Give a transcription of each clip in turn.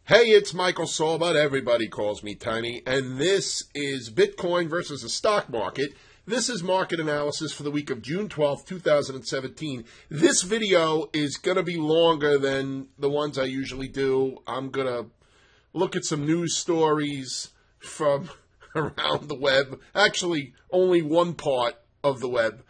Hey, it's Michael Saul, but everybody calls me Tiny, and this is Bitcoin versus the stock market. This is market analysis for the week of June 12th, 2017. This video is going to be longer than the ones I usually do. I'm going to look at some news stories from around the web, actually only one part of the web.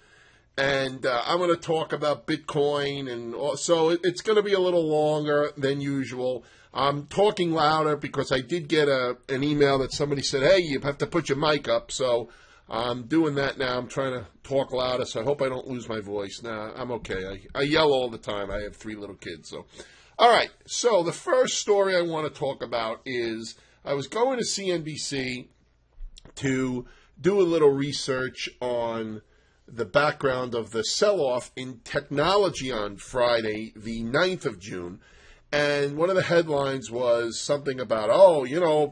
And I'm going to talk about Bitcoin, and so it's going to be a little longer than usual. I'm talking louder because I did get an email that somebody said, hey, you have to put your mic up. So I'm doing that now. I'm trying to talk louder, so I hope I don't lose my voice. Nah, I'm okay. I yell all the time. I have 3 little kids. So, all right. So the first story I want to talk about is I was going to CNBC to do a little research on the background of the sell-off in technology on Friday, the 9th of June. And one of the headlines was something about,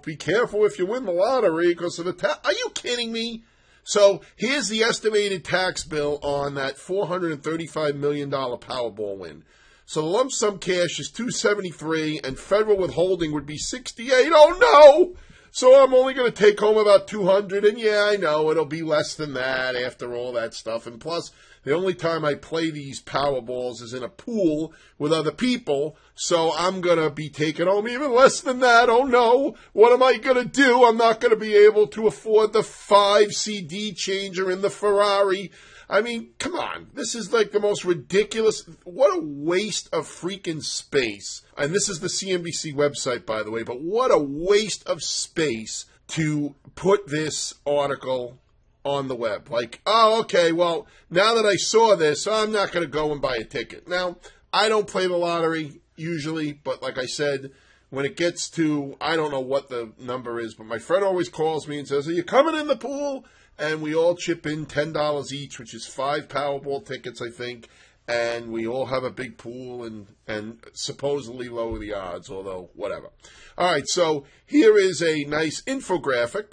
be careful if you win the lottery because of the tax. Are you kidding me? So here's the estimated tax bill on that $435 million Powerball win. So the lump sum cash is $273 and federal withholding would be $68. Oh no! So I'm only going to take home about $200, and yeah, I know it'll be less than that after all that stuff. And plus, the only time I play these Powerballs is in a pool with other people, so I'm going to be taking home even less than that. Oh no, what am I going to do? I'm not going to be able to afford the 5 CD changer in the Ferrari. I mean, come on. This is like the most ridiculous. What a waste of freaking space. And this is the CNBC website, by the way, but what a waste of space to put this article on the web. Like, oh, okay, well, now that I saw this, I'm not going to go and buy a ticket. Now, I don't play the lottery usually, but like I said, when it gets to, I don't know what the number is, but my friend always calls me and says, are you coming in the pool? And we all chip in $10 each, which is 5 Powerball tickets, I think. And we all have a big pool and supposedly lower the odds, although whatever. All right, so here is a nice infographic.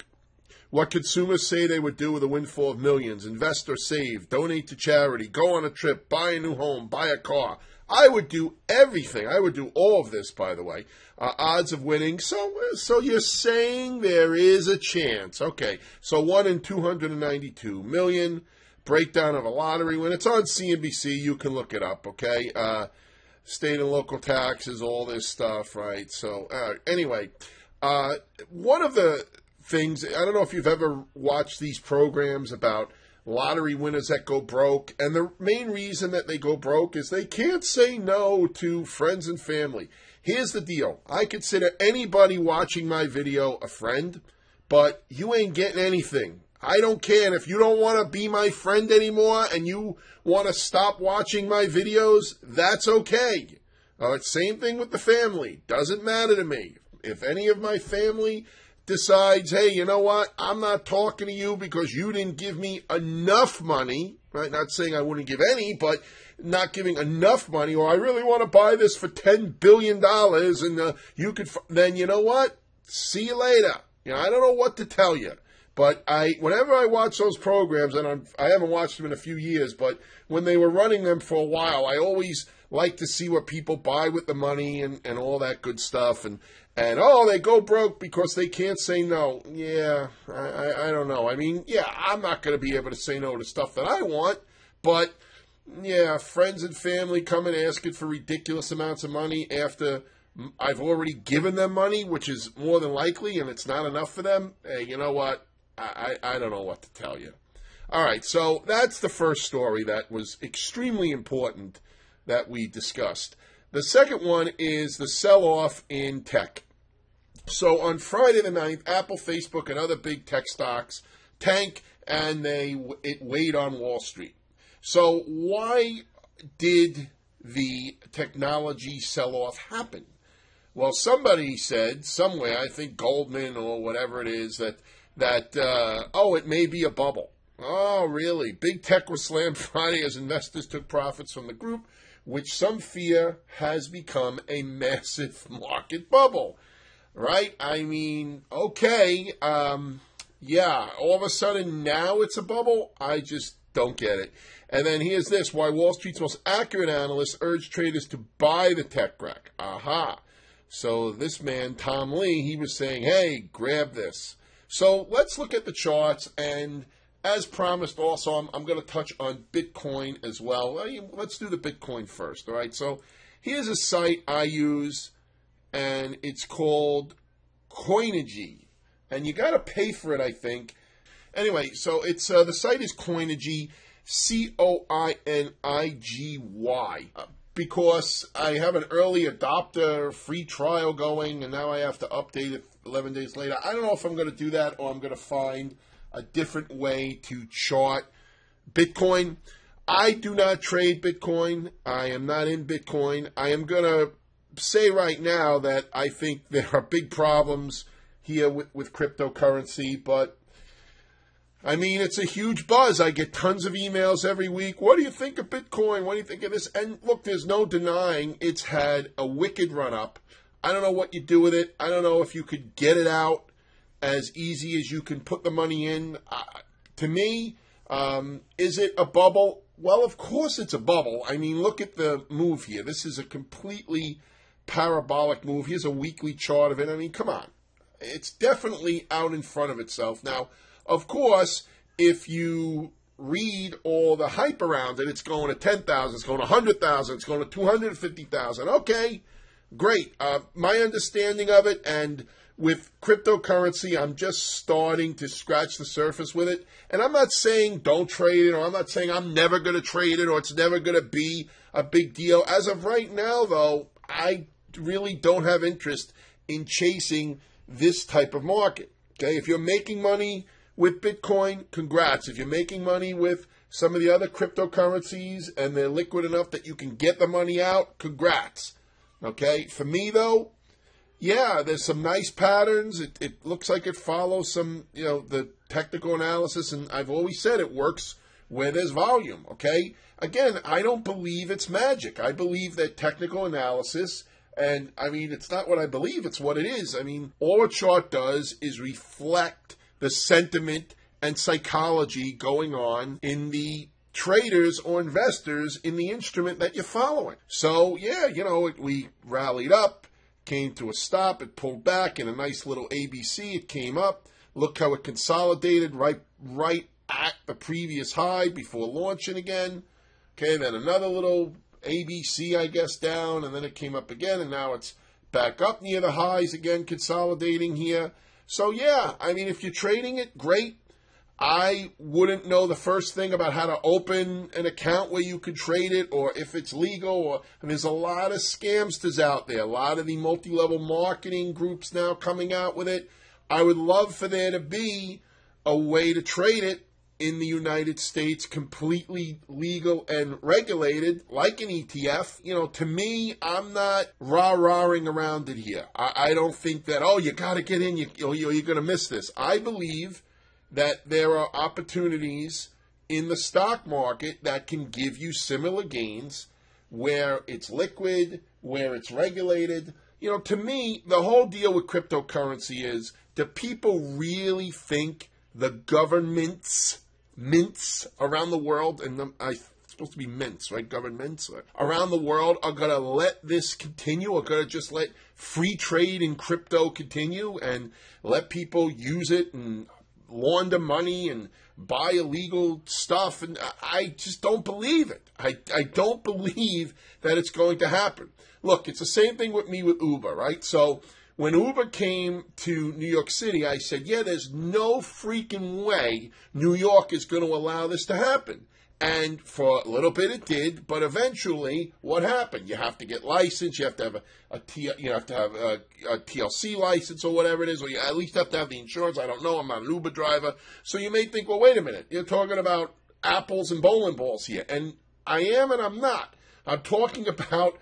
What consumers say they would do with a windfall of millions. Invest or save, donate to charity, go on a trip, buy a new home, buy a car. I would do everything. I would do all of this, by the way. Odds of winning. So you're saying there is a chance. Okay, so 1 in 292 million. Breakdown of a lottery win. It's on CNBC. You can look it up, okay? State and local taxes, all this stuff, right? So anyway, one of the things, I don't know if you've ever watched these programs about lottery winners that go broke, and the main reason that they go broke is they can't say no to friends and family. Here's the deal. I consider anybody watching my video a friend, but you ain't getting anything. I don't care. And if you don't want to be my friend anymore and you want to stop watching my videos, that's okay. Same thing with the family. Doesn't matter to me. If any of my family decides, hey, you know what, I'm not talking to you because you didn't give me enough money, right? Not saying I wouldn't give any, but not giving enough money, or I really want to buy this for $10 billion and you could, then you know what? See you later. I don't know what to tell you. But whenever I watch those programs, and I haven't watched them in a few years, but when they were running them for a while, I always like to see what people buy with the money and all that good stuff. And they go broke because they can't say no. Yeah, I don't know. I mean, yeah, I'm not going to be able to say no to stuff that I want, but yeah, friends and family come and asking for ridiculous amounts of money after I've already given them money, which is more than likely, and it's not enough for them. Hey, you know what? I don't know what to tell you. All right, so that's the first story that was extremely important that we discussed. The second one is the sell-off in tech. So on Friday the 9th, Apple, Facebook, and other big tech stocks tank, and it weighed on Wall Street. So why did the technology sell-off happen? Well, somebody said somewhere, I think Goldman or whatever it is, that it may be a bubble. Oh, really? Big tech was slammed Friday as investors took profits from the group, which some fear has become a massive market bubble. Right? I mean, okay, yeah, all of a sudden now it's a bubble? I just don't get it. And then here's this, why Wall Street's most accurate analysts urge traders to buy the tech crack. Aha. So this man, Tom Lee, he was saying, hey, grab this. So let's look at the charts, and as promised also, I'm going to touch on Bitcoin as well. Let's do the Bitcoin first, all right? So here's a site I use, and it's called Coinigy, and you got to pay for it, I think. Anyway, so it's the site is Coinigy, Coinigy, because I have an early adopter free trial going, and now I have to update it 11 days later. I don't know if I'm going to do that, or I'm going to find a different way to chart Bitcoin. I do not trade Bitcoin. I am not in Bitcoin. I am going to say right now that I think there are big problems here with cryptocurrency, but I mean, it's a huge buzz. I get tons of emails every week. What do you think of Bitcoin? What do you think of this? And look, there's no denying it's had a wicked run up. I don't know what you do with it. I don't know if you could get it out as easy as you can put the money in. To me, is it a bubble? Well, of course it's a bubble. I mean, look at the move here. This is a completely parabolic move. Here's a weekly chart of it. I mean, come on. It's definitely out in front of itself. Now, of course, if you read all the hype around it, it's going to 10,000, it's going to 100,000, it's going to 250,000. Okay, great. My understanding of it, and with cryptocurrency, I'm just starting to scratch the surface with it. And I'm not saying don't trade it, or I'm not saying I'm never going to trade it, or it's never going to be a big deal. As of right now, though, I really don't have interest in chasing this type of market. Okay, if you're making money with Bitcoin, congrats. If you're making money with some of the other cryptocurrencies and they're liquid enough that you can get the money out, congrats. Okay, for me though, yeah, there's some nice patterns. It looks like it follows some, the technical analysis, and I've always said it works where there's volume. Okay, again, I don't believe it's magic. I believe that technical analysis, and I mean, it's not what I believe, it's what it is. I mean, all a chart does is reflect the sentiment and psychology going on in the traders or investors in the instrument that you're following. So, yeah, we rallied up, came to a stop, it pulled back in a nice little ABC, it came up. Look how it consolidated right at the previous high before launching again. Okay, then another little ABC, I guess, down, and then it came up again, and now it's back up near the highs again, consolidating here. So, yeah, I mean, if you're trading it, great. I wouldn't know the first thing about how to open an account where you could trade it, or if it's legal. And there's a lot of scamsters out there, a lot of the multi-level marketing groups now coming out with it. I would love for there to be a way to trade it in the United States, completely legal and regulated, like an ETF. To me, I'm not rah-rahing around it here. I don't think that, you got to get in, you're going to miss this. I believe that there are opportunities in the stock market that can give you similar gains, where it's liquid, where it's regulated. To me, the whole deal with cryptocurrency is, do people really think the governments, mints around the world, and it's supposed to be mints, right? Governments around the world are going to let this continue, or going to just let free trade in crypto continue and let people use it and launder money and buy illegal stuff? And I just don't believe it. I don't believe that it's going to happen. Look, it's the same thing with me with Uber, right? So when Uber came to New York City, I said, there's no freaking way New York is going to allow this to happen. And for a little bit it did, but eventually, what happened? You have to get licensed. You have to have a TLC license or whatever it is, or you at least have to have the insurance. I don't know. I'm not an Uber driver, so you may think, well, wait a minute. You're talking about apples and bowling balls here, and I am, and I'm not. I'm talking about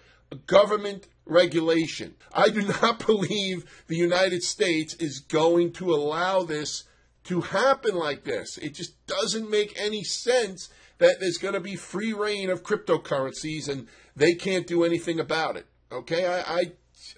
government regulation. I do not believe the United States is going to allow this to happen like this. It just doesn't make any sense that there's going to be free reign of cryptocurrencies and they can't do anything about it. Okay,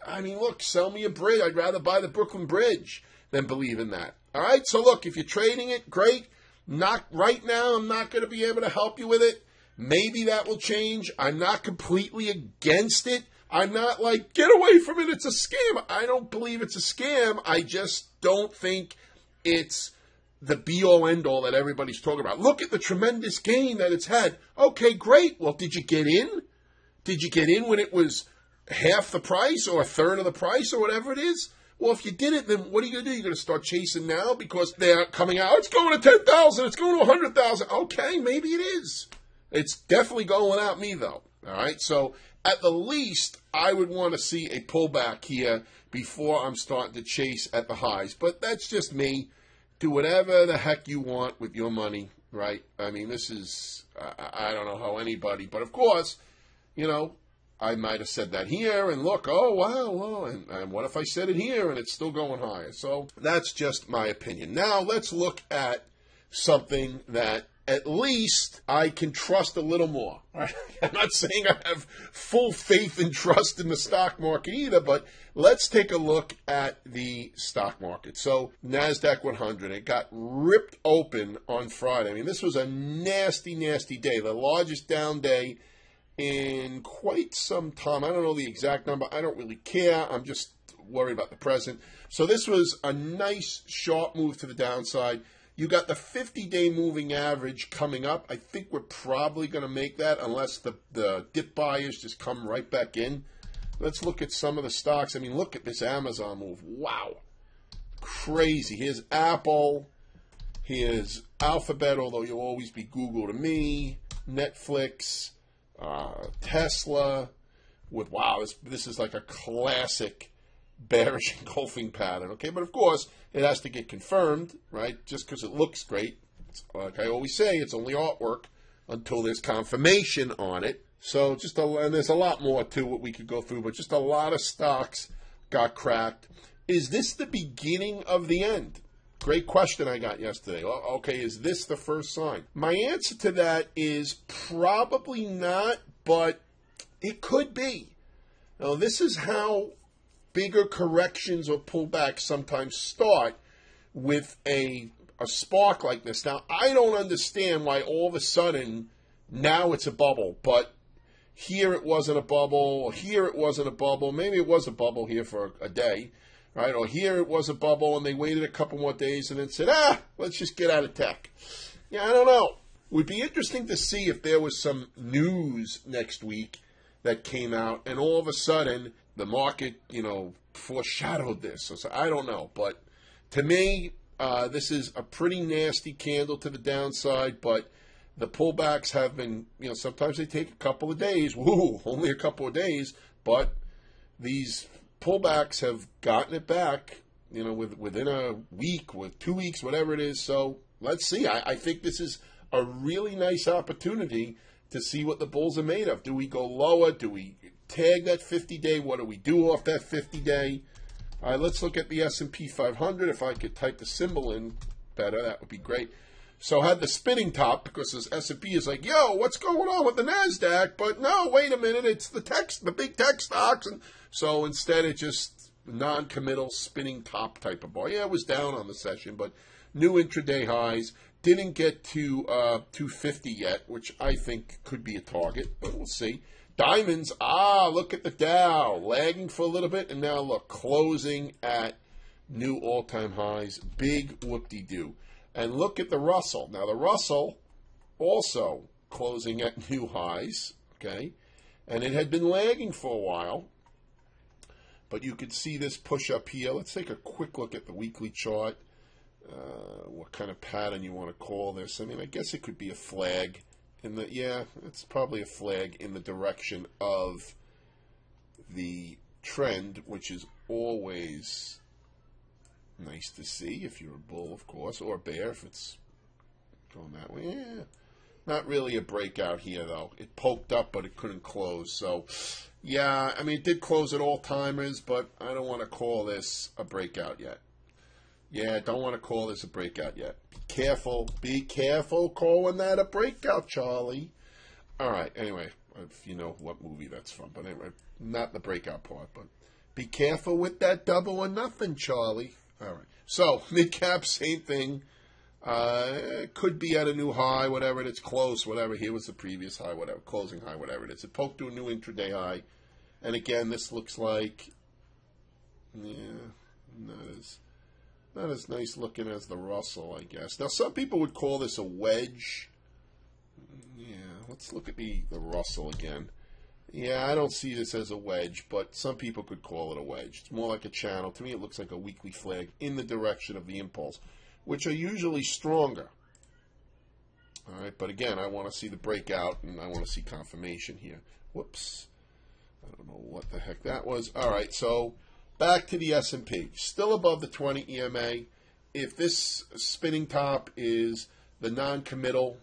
I mean, look, sell me a bridge. I'd rather buy the Brooklyn Bridge than believe in that. All right, so look, if you're trading it, great. Not right now, I'm not going to be able to help you with it. Maybe that will change. I'm not completely against it. I'm not like, get away from it, it's a scam. I don't believe it's a scam. I just don't think it's the be-all, end-all that everybody's talking about. Look at the tremendous gain that it's had. Okay, great. Well, did you get in? Did you get in when it was half the price or a third of the price or whatever it is? Well, if you didn't, then what are you going to do? You're going to start chasing now because they're coming out. It's going to 10,000. It's going to 100,000. Okay, maybe it is. It's definitely going without me, though. All right, so at the least, I would want to see a pullback here before I'm starting to chase at the highs. But that's just me. Do whatever the heck you want with your money, right? I mean, this is, I don't know how anybody, but of course, you know, I might have said that here, and look, oh, wow, well, and what if I said it here, and it's still going higher? So that's just my opinion. Now, let's look at something that at least I can trust a little more. Right? I'm not saying I have full faith and trust in the stock market either, but let's take a look at the stock market. So NASDAQ 100, it got ripped open on Friday. I mean, this was a nasty, nasty day, the largest down day in quite some time. I don't know the exact number. I don't really care. I'm just worried about the present. So this was a nice, sharp move to the downside. You got the 50-day moving average coming up. I think we're probably going to make that unless the dip buyers just come right back in. Let's look at some of the stocks. I mean, look at this Amazon move. Wow. Crazy. Here's Apple. Here's Alphabet, although you'll always be Google to me. Netflix. Tesla. With, wow, this is like a classic bearish engulfing pattern, okay? But of course, it has to get confirmed, right? Just because it looks great. It's, like I always say, it's only artwork until there's confirmation on it. So just and there's a lot more to what we could go through, but just a lot of stocks got cracked. Is this the beginning of the end? Great question I got yesterday. Okay, is this the first sign? My answer to that is probably not, but it could be. Now, this is how bigger corrections or pullbacks sometimes start, with a spark like this. Now, I don't understand why all of a sudden now it's a bubble, but here it wasn't a bubble, or here it wasn't a bubble. Maybe it was a bubble here for a day, right? Or here it was a bubble and they waited a couple more days and then said, let's just get out of tech. Yeah, I don't know. It would be interesting to see if there was some news next week that came out and all of a sudden the market, foreshadowed this. So I don't know. But to me, this is a pretty nasty candle to the downside, but the pullbacks have been, sometimes they take a couple of days. Woo, only a couple of days. But these pullbacks have gotten it back, within a week, with 2 weeks, whatever it is. So let's see. I think this is a really nice opportunity to see what the bulls are made of. Do we go lower? Do we tag that 50-day? What do we do off that 50-day? All right, let's look at the S&P 500. If I could type the symbol in better, that would be great. So I had the spinning top because this S&P is like, yo, what's going on with the NASDAQ? But no, wait a minute, it's the big tech stocks. And so instead it just non-committal spinning top type of bar. Yeah, it was down on the session, but new intraday highs. Didn't get to 250 yet, which I think could be a target, but we'll see. Diamonds, look at the Dow, lagging for a little bit, and now look, closing at new all-time highs. Big whoop-de-doo. And look at the Russell. Now, the Russell also closing at new highs, okay? And it had been lagging for a while, but you could see this push up here. Let's take a quick look at the weekly chart. What kind of pattern you want to call this. I mean, I guess it could be a flag. It's probably a flag in the direction of the trend, which is always nice to see if you're a bull, of course, or a bear if it's going that way. Yeah, not really a breakout here, though. It poked up, but it couldn't close. So, yeah, I mean, it did close at all-timers, but I don't want to call this a breakout yet. Yeah, don't want to call this a breakout yet. Be careful calling that a breakout, Charlie. All right, anyway, if you know what movie that's from. But anyway, not the breakout part, but be careful with that double or nothing, Charlie. All right, so mid-cap, same thing. Could be at a new high, whatever it is, close, whatever. Here was the previous high, whatever, closing high, whatever it is. It poked to a new intraday high, And again, this looks like, yeah, not as nice looking as the Russell, I guess. Now, some people would call this a wedge. Yeah, let's look at the Russell again. Yeah, I don't see this as a wedge, but some people could call it a wedge. It's more like a channel. To me, it looks like a weekly flag in the direction of the impulse, which are usually stronger. All right, but again, I want to see the breakout, and I want to see confirmation here. Whoops. I don't know what the heck that was. All right, so back to the S&P. Still above the 20 EMA. If this spinning top is the non-committal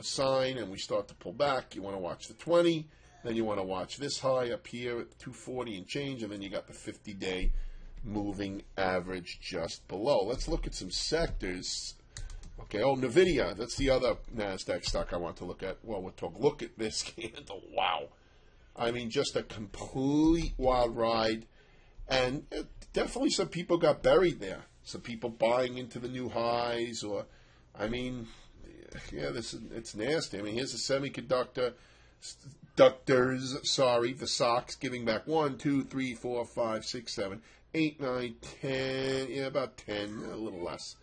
sign and we start to pull back, you want to watch the 20. Then you want to watch this high up here at 240 and change, and then you got the 50-day moving average just below. Let's look at some sectors. Okay, oh, NVIDIA, that's the other NASDAQ stock I want to look at. Well, we'll talk. Look at this candle. Wow. I mean, just a complete wild ride. And definitely some people got buried there. Some people buying into the new highs, or, I mean, yeah, it's nasty. I mean, here's a semiconductor. The stocks giving back 1, 2, 3, 4, 5, 6, 7, 8, 9, 10, yeah, about 10, a little less.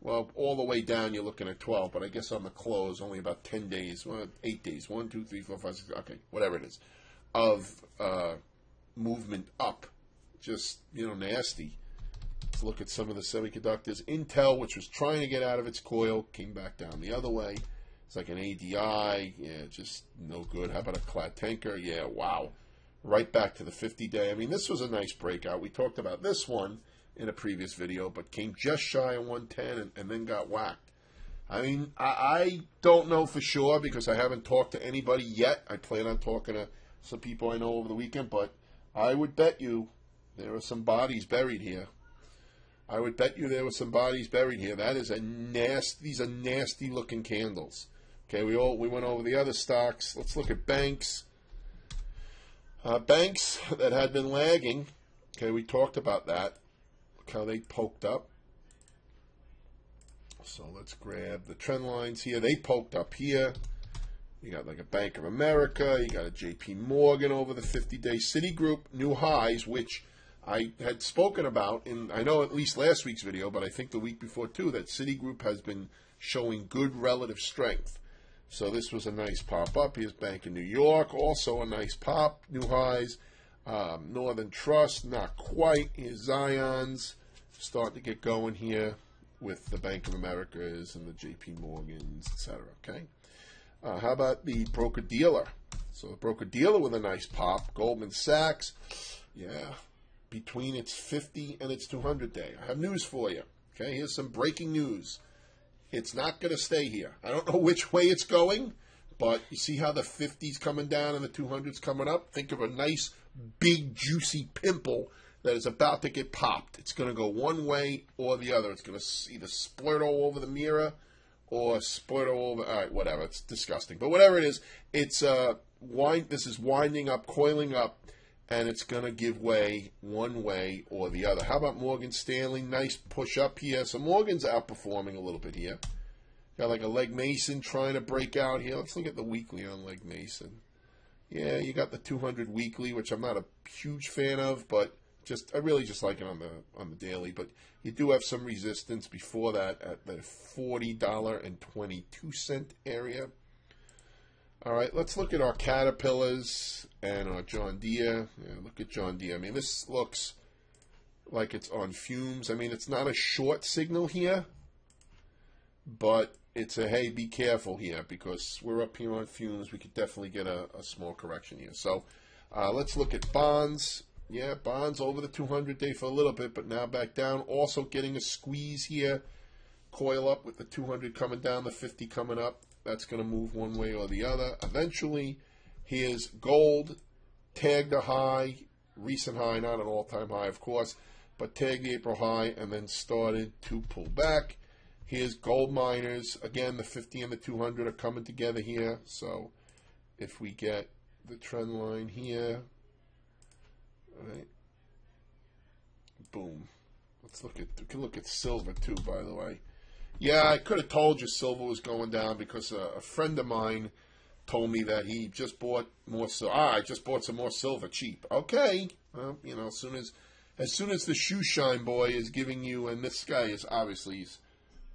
Well, all the way down, you're looking at 12, but I guess on the close, only about 10 days, well, 8 days, 1, 2, 3, 4, 5, 6, okay, whatever it is, of movement up. Just, nasty. Let's look at some of the semiconductors. Intel, which was trying to get out of its coil, came back down the other way. It's like an ADI, yeah, just no good. How about a clad tanker? Yeah, wow. Right back to the 50-day. I mean, this was a nice breakout. We talked about this one in a previous video, but came just shy of 110 and then got whacked. I mean, I don't know for sure because I haven't talked to anybody yet. I plan on talking to some people I know over the weekend, but I would bet you there are some bodies buried here. I would bet you there were some bodies buried here. That is these are nasty looking candles. Okay, we went over the other stocks. Let's look at banks. Banks that had been lagging. Okay, we talked about that. Look how they poked up. So let's grab the trend lines here. They poked up here. You got like a Bank of America. You got a JP Morgan over the 50-day. Citigroup, new highs, which I had spoken about in, I know at least last week's video, but I think the week before too, that Citigroup has been showing good relative strength. So this was a nice pop up. Here's Bank of New York, also a nice pop, new highs. Northern Trust, not quite. Here's Zion's, starting to get going here with the Bank of Americas and the JP Morgans, etc. Okay. How about the broker-dealer? So the broker-dealer with a nice pop. Goldman Sachs, yeah, between its 50 and its 200-day. I have news for you. Okay, here's some breaking news. It's not going to stay here. I don't know which way it's going, but you see how the 50's coming down and the 200's coming up? Think of a nice, big, juicy pimple that is about to get popped. It's going to go one way or the other. It's going to either splurt all over the mirror or splurt all over, all right, whatever. It's disgusting. But whatever it is, it's this is winding up, coiling up, and it's going to give way one way or the other. How about Morgan Stanley? Nice push up here. So Morgan's outperforming a little bit here. Got like a leg Mason trying to break out here. Let's look at the weekly on leg Mason. Yeah, you got the 200 weekly, which I'm not a huge fan of, but I really just like it on the daily. But you do have some resistance before that at the $40.22 area. All right, let's look at our Caterpillars and our John Deere. Yeah, look at John Deere. I mean, this looks like it's on fumes. I mean, it's not a short signal here, but it's a, hey, be careful here because we're up here on fumes. We could definitely get a small correction here. So let's look at bonds. Yeah, bonds over the 200-day for a little bit, but now back down. Also getting a squeeze here. Coil up with the 200 coming down, the 50 coming up. That's going to move one way or the other. Eventually, here's gold, tagged a high, recent high, not an all-time high, of course, but tagged the April high and then started to pull back. Here's gold miners. Again, the 50 and the 200 are coming together here. So if we get the trend line here, all right, boom. Let's look at, we can look at silver too, by the way. Yeah, I could have told you silver was going down because a friend of mine told me that he just bought more silver. I just bought some more silver cheap. Okay. Well, as soon as the shoe shine boy is giving you, and this guy is obviously he's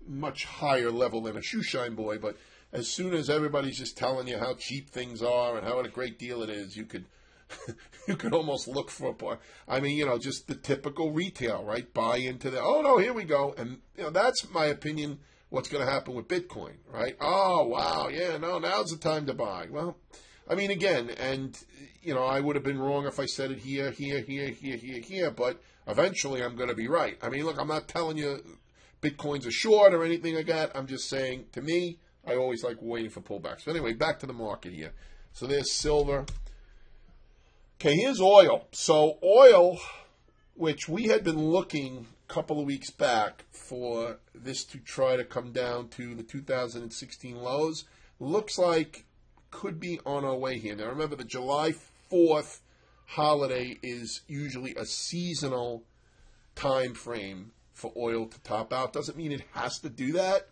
much higher level than a shoe shine boy, but as soon as everybody's just telling you how cheap things are and how a great deal it is, you could you could almost look for just the typical retail, right? Buy into oh no, here we go. And that's my opinion what's going to happen with Bitcoin, right? Oh, wow, yeah, no, now's the time to buy. Well, again, and I would have been wrong if I said it here, but eventually I'm going to be right. Look, I'm not telling you Bitcoin's a short or anything like that. I'm just saying, to me, I always like waiting for pullbacks. But anyway, back to the market here. So there's silver. Okay, here's oil. So oil, which we had been looking a couple of weeks back for this to try to come down to the 2016 lows, looks like could be on our way here. Now remember, the July 4th holiday is usually a seasonal time frame for oil to top out. Doesn't mean it has to do that.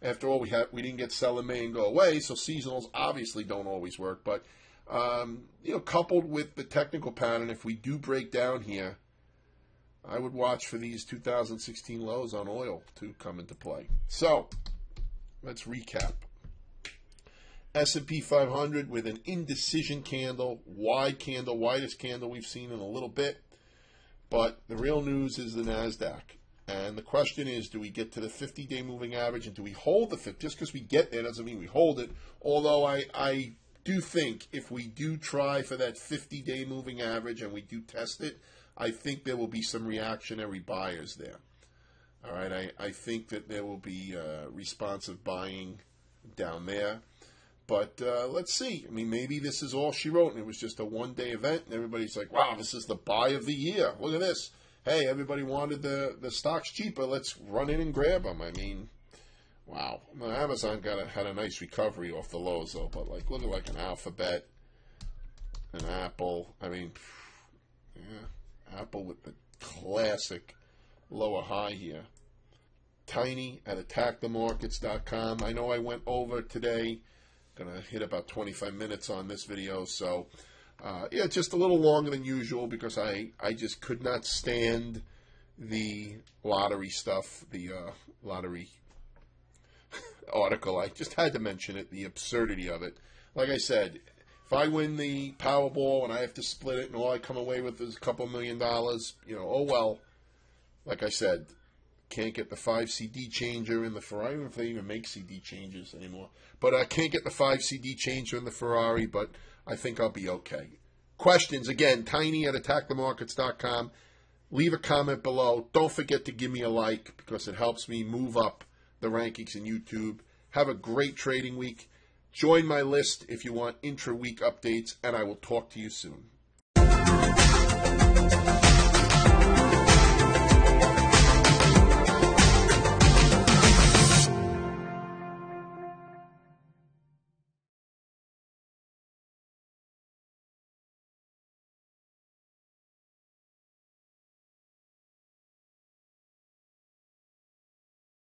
After all, we didn't get sell in May and go away, so seasonals obviously don't always work. But coupled with the technical pattern, if we do break down here, I would watch for these 2016 lows on oil to come into play. So let's recap. S&P 500 with an indecision candle, widest candle we've seen in a little bit. But the real news is the NASDAQ. And the question is, do we get to the 50-day moving average, and do we hold the 50? Just because we get there doesn't mean we hold it. Although I do think if we do try for that 50-day moving average and we do test it, I think there will be some reactionary buyers there. All right, I think that there will be responsive buying down there. But let's see. Maybe this is all she wrote, and it was just a one-day event, and everybody's like, wow, this is the buy of the year. Look at this. Hey, everybody wanted the stocks cheaper. Let's run in and grab them. Wow. Amazon had a nice recovery off the lows, though. But look at an Alphabet, an Apple. Apple with the classic lower high here. Tiny at attackthemarkets.com. I know I went over today. Going to hit about 25 minutes on this video, so just a little longer than usual because I just could not stand the lottery stuff, the lottery article. I just had to mention it, the absurdity of it. Like I said, if I win the Powerball and I have to split it and all I come away with is a couple $1 million, oh well. Like I said, can't get the 5 CD changer in the Ferrari. I don't know if they even make CD changers anymore. But I can't get the 5 CD changer in the Ferrari, but I think I'll be okay. Questions, again, tiny at attackthemarkets.com. Leave a comment below. Don't forget to give me a like because it helps me move up the rankings in YouTube. Have a great trading week. Join my list if you want intra-week updates, and I will talk to you soon.